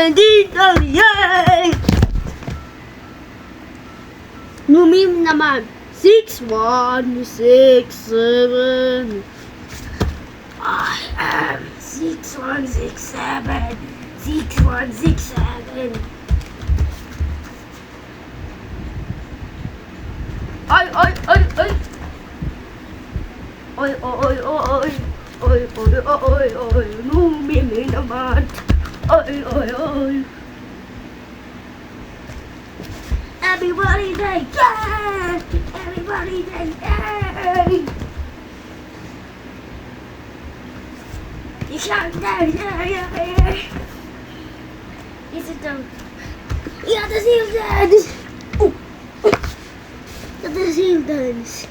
Nandito yan! Numim naman. 6167. I am 6167. 6167. Ay, ay, ay, ay. Oy, oy, oy. Oy, oy, oy, oy. Numim naman. Oy, oy, oy. Everybody say yeah! Everybody say yeah! You shout there, yeah, yeah, yeah! Is it done? Yeah, the seal dance! The seal dance!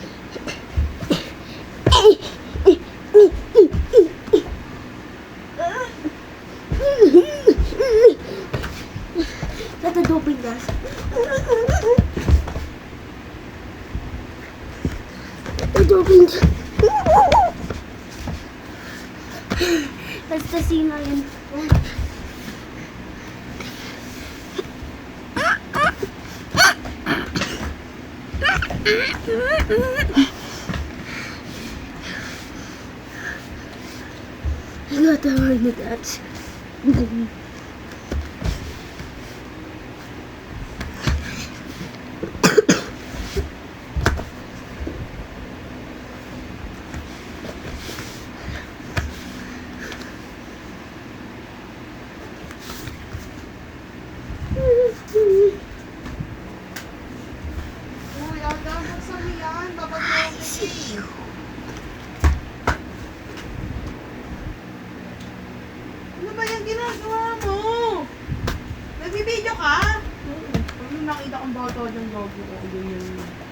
Let the doping dance. The doping dance. That's the scene line. I got the line of that. I see you. Ano ba yung ginagawa mo? Nagbibideo ka? Ano nakita kong bata yung dog ko? Yun.